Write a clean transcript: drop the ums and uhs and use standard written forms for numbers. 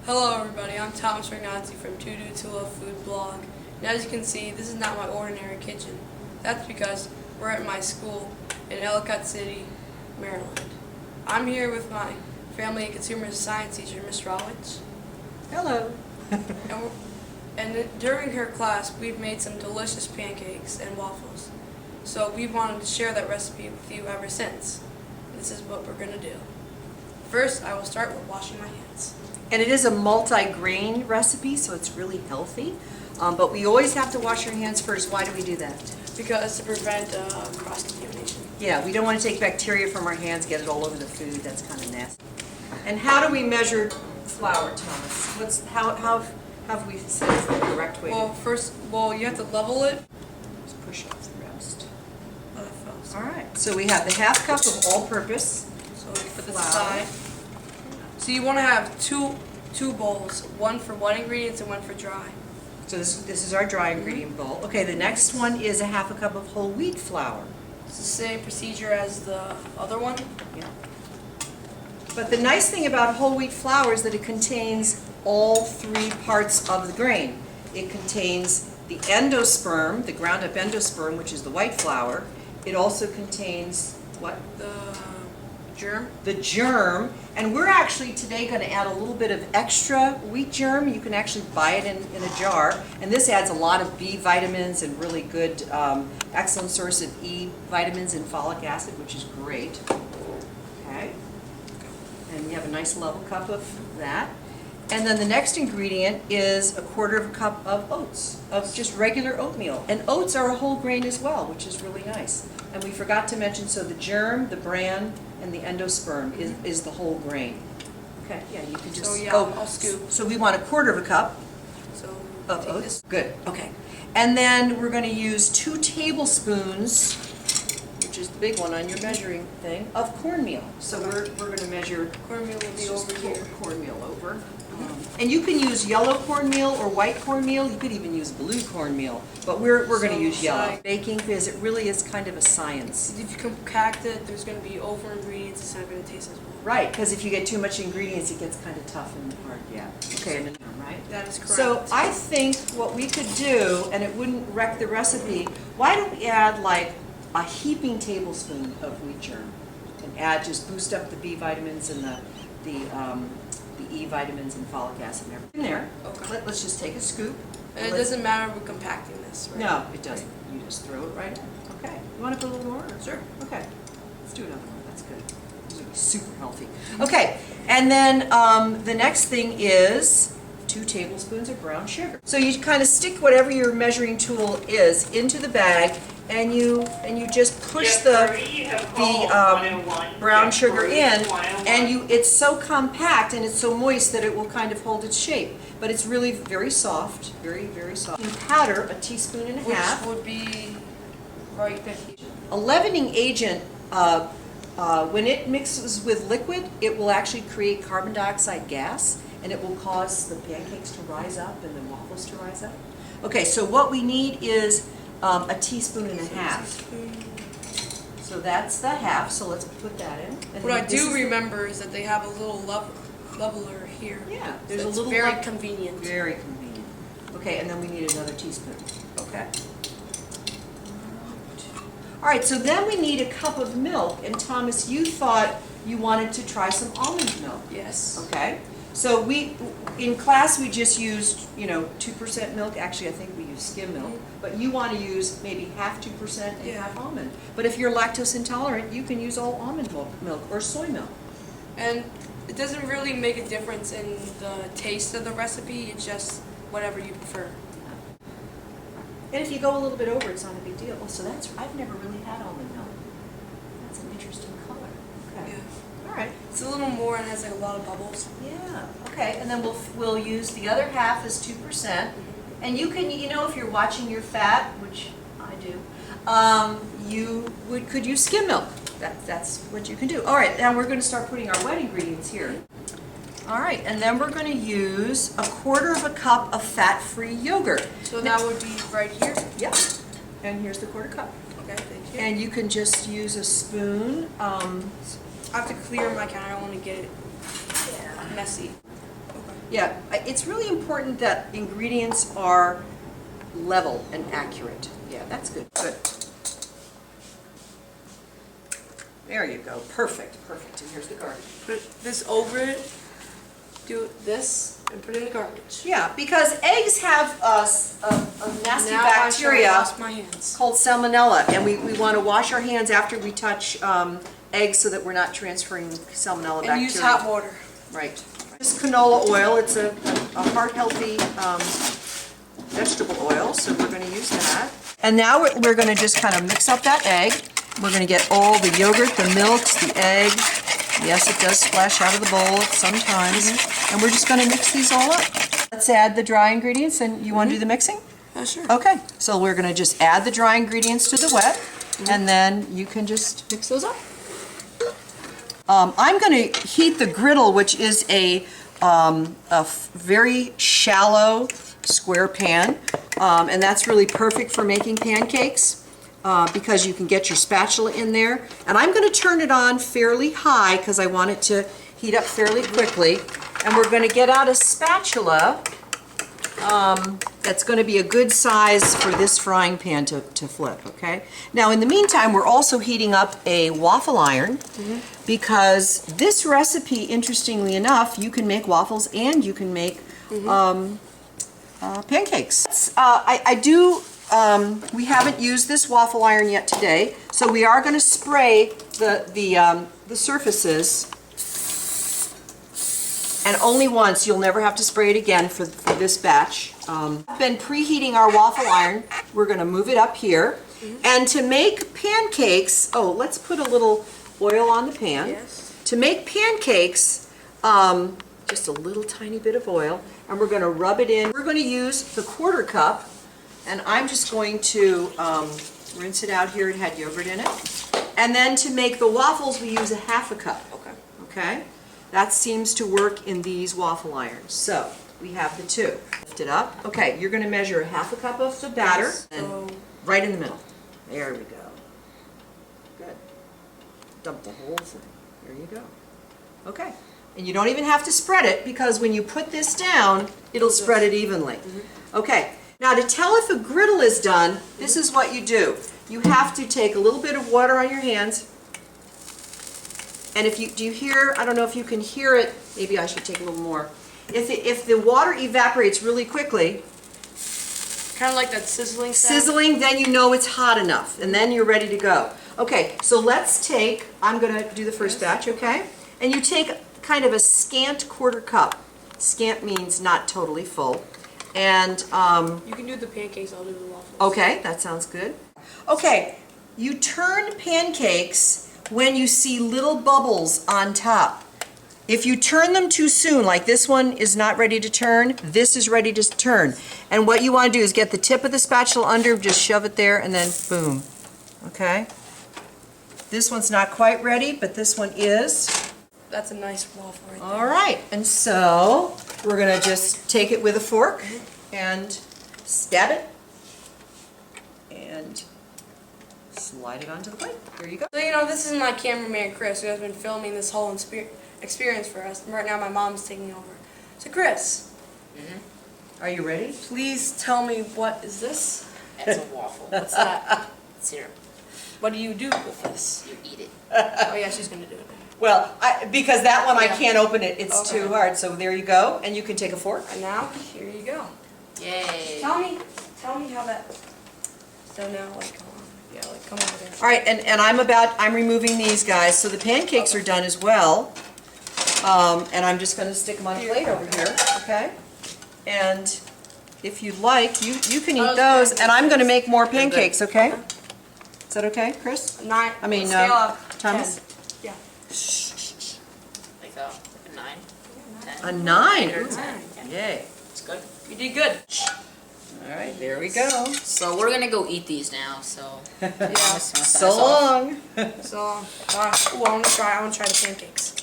Hello everybody, I'm Thomas Ragnazzi from Two Dudes Who Love Food blog. And as you can see, this is not my ordinary kitchen. That's because we're at my school in Ellicott City, Maryland. I'm here with my family and consumer science teacher, Miss Strawitch. Hello. And during her class, we've made some delicious pancakes and waffles. So we wanted to share that recipe with you ever since. This is what we're going to do. First, I will start with washing my hands. And it is a multi-grain recipe, so it's really healthy. But we always have to wash our hands first. Why do we do that? Because to prevent cross-contamination. Yeah, we don't want to take bacteria from our hands, get it all over the food. That's kind of nasty. And how do we measure flour, Thomas? How have we said it's the correct way? Well, you have to level it. Just push off the rest. Oh, that fell. All right. So we have the half cup of all-purpose. So we put this flour. aside. So you want to have two bowls, one for wet ingredients and one for dry. So this is our dry ingredient bowl. Okay, the next one is a half a cup of whole wheat flour. It's the same procedure as the other one. Yeah. But the nice thing about whole wheat flour is that it contains all three parts of the grain. It contains the endosperm, the ground up endosperm, which is the white flour. It also contains what? The germ. The germ. And we're actually today going to add a little bit of extra wheat germ. You can actually buy it in a jar. And this adds a lot of B vitamins and really good, excellent source of E vitamins and folic acid, which is great. Okay. And we have a nice level cup of that. And then the next ingredient is a quarter of a cup of oats, of just regular oatmeal. And oats are a whole grain as well, which is really nice. And we forgot to mention, so the germ, the bran, and the endosperm is the whole grain. Okay, yeah, you can just... So yeah, I'll scoop. So we want a quarter of a cup So of take oats. this. Good, okay. And then we're going to use 2 tablespoons, which is the big one on your measuring thing, of cornmeal. So we're going to measure... Cornmeal will be over here. Cornmeal over. And you can use yellow cornmeal or white cornmeal. You could even use blue cornmeal, but we're going to use yellow. Baking, because it really is kind of a science. If you compact it, there's going to be over ingredients. It's not going to taste as well. Right, because if you get too much ingredients, it gets kind of tough and hard. Yeah. Okay, and then, right? That is correct. So I think what we could do, and it wouldn't wreck the recipe, why don't we add like a heaping tablespoon of wheat germ, and add, just boost up the B vitamins and the E vitamins and folic acid and everything there. Okay. Let's just take a scoop. And it doesn't matter with compacting this, right? No, it doesn't. You just throw it right in. Okay. You want to put a little more? Sure. Okay. Let's do another one. That's good. These will be super healthy. Okay. And then the next thing is 2 tablespoons of brown sugar. So you kind of stick whatever your measuring tool is into the bag, and you just push the brown sugar in, and it's so compact and it's so moist that it will kind of hold its shape. But it's really very soft, very, very soft. You powder a teaspoon and a half. Which would be right there. A leavening agent, when it mixes with liquid, it will actually create carbon dioxide gas, and it will cause the pancakes to rise up and the waffles to rise up. Okay, so what we need is a teaspoon and a half. So that's the half, so let's put that in. And What I do remember is that they have a little leveler here. Yeah, there's a It's little... very convenient. Very convenient. Okay, and then we need another teaspoon. Okay. All right, so then we need a cup of milk. And Thomas, you thought you wanted to try some almond milk. Yes. Okay. So in class we just used, 2% milk. Actually, I think we used skim milk. But you want to use maybe half 2% and half almond. But if you're lactose intolerant, you can use all almond milk or soy milk. And it doesn't really make a difference in the taste of the recipe. It's just whatever you prefer. And if you go a little bit over, it's not a big deal. Oh, so I've never really had almond milk. That's an interesting color. Okay. Yeah. All right. It's a little more and has like a lot of bubbles. Yeah. Okay. And then we'll use the other half as 2%. And you can, if you're watching your fat, which I do, you could use skim milk. That's what you can do. All right. Now we're going to start putting our wet ingredients here. All right, and then we're going to use a quarter of a cup of fat-free yogurt. So that would be right here? Yep. And here's the quarter cup. Okay, thank you. And you can just use a spoon. I have to clear my counter. I don't want to get it messy. Okay. Yeah, it's really important that ingredients are level and accurate. Yeah, that's good. Good. There you go. Perfect. Perfect. And here's the garbage. Put this over it, do this, and put it in the garbage. Yeah, because eggs have a nasty Now bacteria I wash my hands. called salmonella, and we want to wash our hands after we touch eggs so that we're not transferring salmonella bacteria. And use hot water. Right. This canola oil, it's a heart-healthy vegetable oil, so we're going to use that. And now we're going to just kind of mix up that egg. We're going to get all the yogurt, the milks, the egg. Yes, it does splash out of the bowl sometimes. And we're just going to mix these all up. Let's add the dry ingredients, and you want to do the mixing? Oh, sure. Okay, so we're going to just add the dry ingredients to the wet, and then you can just mix those up. I'm going to heat the griddle, which is a very shallow square pan, and that's really perfect for making pancakes because you can get your spatula in there. And I'm going to turn it on fairly high because I want it to heat up fairly quickly. And we're going to get out a spatula that's going to be a good size for this frying pan to flip, okay? Now, in the meantime, we're also heating up a waffle iron because this recipe, interestingly enough, you can make waffles and you can make pancakes. We haven't used this waffle iron yet today, so we are going to spray the surfaces. And only once. You'll never have to spray it again for this batch. I've been preheating our waffle iron. We're going to move it up here. And to make pancakes, let's put a little oil on the pan. Yes. To make pancakes, just a little tiny bit of oil, and we're going to rub it in. We're going to use the 1/4 cup, and I'm just going to rinse it out here. It had yogurt in it. And then to make the waffles, we use a 1/2 cup. Okay. Okay? That seems to work in these waffle irons. So we have the two. Lift it up. Okay, you're going to measure a 1/2 cup of the batter, and right in the middle. There we go. Good. Dump the whole thing. There you go. Okay. And you don't even have to spread it because when you put this down, it'll spread it evenly. Okay. Now to tell if a griddle is done, this is what you do. You have to take a little bit of water on your hands. And do you hear, I don't know if you can hear it, maybe I should take a little more. If the water evaporates really quickly, Kind of like that sizzling sound. sizzling, then you know it's hot enough, and then you're ready to go. Okay, so I'm going to do the first batch, okay? And you take kind of a scant 1/4 cup. Scant means not totally full. And, You can do the pancakes, I'll do the waffles. okay, that sounds good. Okay, you turn pancakes when you see little bubbles on top. If you turn them too soon, like this one is not ready to turn, this is ready to turn. And what you want to do is get the tip of the spatula under, just shove it there, and then boom. Okay? This one's not quite ready, but this one is. That's a nice waffle right there. All right, and so we're going to just take it with a fork and stab it and slide it onto the plate. There you go. So, this is my cameraman, Chris, who has been filming this whole experience for us. And right now, my mom's taking over. So, Chris, Are you ready? please tell me, what is this? It's a waffle. What's that? Syrup. What do you do with this? You eat it. Oh, yeah, she's going to do it. Well, because that one I Yeah. can't open it, it's Okay. too hard. So there you go, and you can take a fork. And now, here you go. Yay. Tell me how that. So now, come over there. All right, and I'm removing these guys, so the pancakes are done as well. And I'm just going to stick them on a plate over here, okay? And if you'd like, you can eat those, and I'm going to make more pancakes, okay? Is that okay, Chris? 9. I mean, scale of Thomas? 10. Yeah. Like a 9. 10. A 9. Or Ooh, 10. Yeah. yay. It's good. You did good. All right, there we go. So we're gonna go eat these now. So Yeah. So long. So, ooh, I want to try the pancakes.